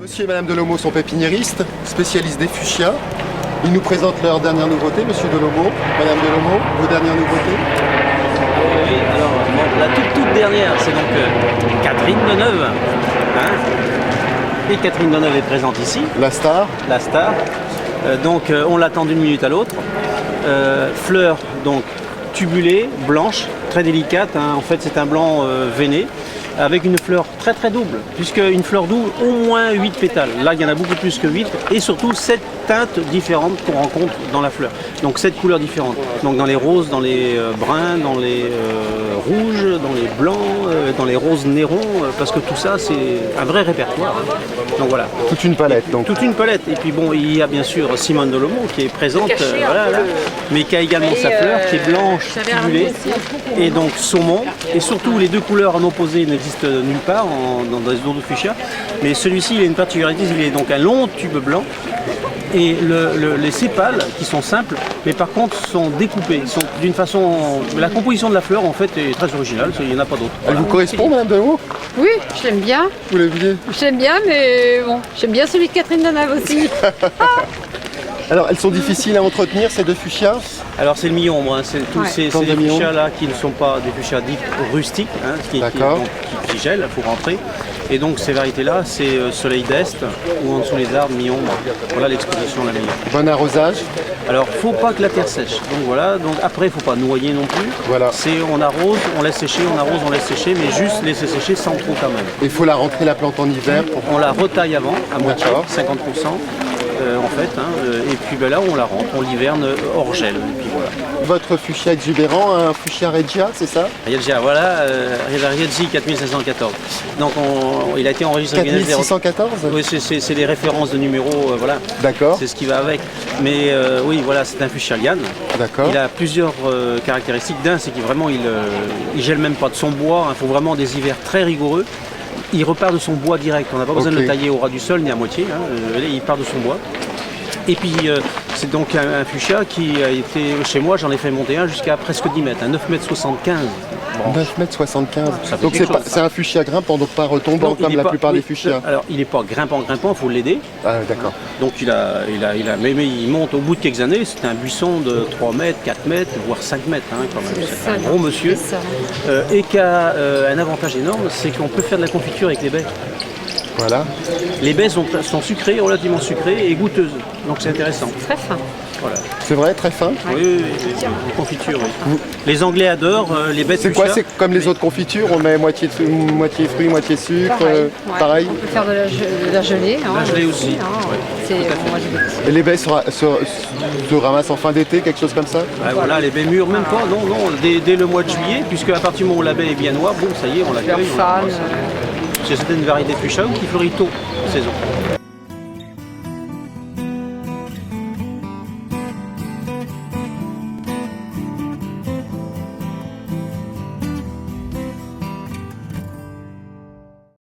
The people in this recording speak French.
Monsieur et Madame Delomo sont pépiniéristes, spécialistes des fuchsias. Ils nous présentent leurs dernières nouveautés, Monsieur Delomo, Madame Delomo, vos dernières nouveautés. Oui, alors bon, la toute dernière, c'est donc Catherine Deneuve. Et Catherine Deneuve est présente ici. La star. La star. Donc on l'attend d'une minute à l'autre. Fleur donc tubulée, blanche, très délicate. En fait c'est un blanc veiné, avec une fleur très double, puisque une fleur double, au moins 8 pétales. Là, il y en a beaucoup plus que 8, et surtout 7 teintes différentes qu'on rencontre dans la fleur. Donc 7 couleurs différentes. Donc dans les roses, dans les bruns, dans les rouges, dans les blancs, dans les roses Néron, parce que tout ça, c'est un vrai répertoire. Donc voilà. Toute une palette, donc. Toute une palette. Et puis bon, il y a bien sûr Simone Delomo qui est présente, voilà, là, mais qui a également sa fleur, qui est blanche, tubulée, et donc saumon. Et surtout, les deux couleurs en opposé n'existent nulle part dans les autres fuchsias. Mais celui-ci, il a une particularité, il est donc un long tube blanc. Et les sépales, qui sont simples, mais par contre sont découpés, sont d'une façon... La composition de la fleur, en fait, est très originale, il n'y en a pas d'autre. Elle vous correspond, Madame Delomo? Oui, je l'aime bien. Vous l'aimiez? Je l'aime bien, mais bon, j'aime bien celui de Catherine Deneuve aussi. Alors, elles sont difficiles à entretenir, ces deux fuchsias? Alors c'est le mi-ombre, c'est tous ces fuchsias là qui ne sont pas des fuchsias dits rustiques, qui gèlent, il faut rentrer. Et donc ces variétés là, c'est soleil d'est ou en dessous les arbres, mi-ombre. Voilà l'exposition la meilleure. Bon arrosage? Alors faut pas que la terre sèche. Donc voilà, donc après il faut pas noyer non plus. Voilà. On arrose, on laisse sécher, on arrose, on laisse sécher, mais juste laisser sécher sans trop quand même. Il faut la rentrer la plante en hiver pour... On la retaille avant, à moitié, 50%. En fait, et puis là on la rentre, on l'hiverne hors gel, et puis voilà. Votre fuchsia exubérant, un fuchsia regia, c'est ça? Regia, voilà, Reggi 4514. Donc il a été enregistré 4614? Oui, c'est les références de numéros, voilà. D'accord. C'est ce qui va avec. Mais oui, voilà, c'est un fuchsia liane. D'accord. Il a plusieurs caractéristiques. D'un, c'est qu'il vraiment, il gèle même pas de son bois. Il faut vraiment des hivers très rigoureux. Il repart de son bois direct, on n'a pas besoin de le tailler au ras du sol ni à moitié, il part de son bois. Et puis c'est donc un fuchsia qui a été chez moi, j'en ai fait monter un jusqu'à presque 10 mètres, 9 mètres 75. 9 mètres 75. Donc c'est un fuchsia grimpant, donc pas retombant non, comme la plupart des fuchsias. Alors il n'est pas grimpant, il faut l'aider. Ah d'accord. Donc mais il monte au bout de quelques années, c'est un buisson de 3 mètres, 4 mètres, voire 5 mètres quand même. C'est un gros monsieur. Et qui a un avantage énorme, c'est qu'on peut faire de la confiture avec les baies. Voilà. Les baies sont sucrées, relativement sucrées et goûteuses, donc c'est intéressant. Très fin. Voilà. C'est vrai, très fin? Oui, les confitures, oui. Les Anglais adorent les baies de fuchsia. C'est quoi? C'est comme les autres confitures, on met moitié fruits, moitié sucre, pareil. On peut faire de la gelée. La gelée aussi. Et les baies se ramassent en fin d'été, quelque chose comme ça? Voilà, les baies mûres, même pas, non, dès le mois de juillet, puisque à partir du moment où la baie est bien noire, bon, ça y est, on l'accueille. C'est certaines variétés de fuchsia qui fleurissent tôt en saison.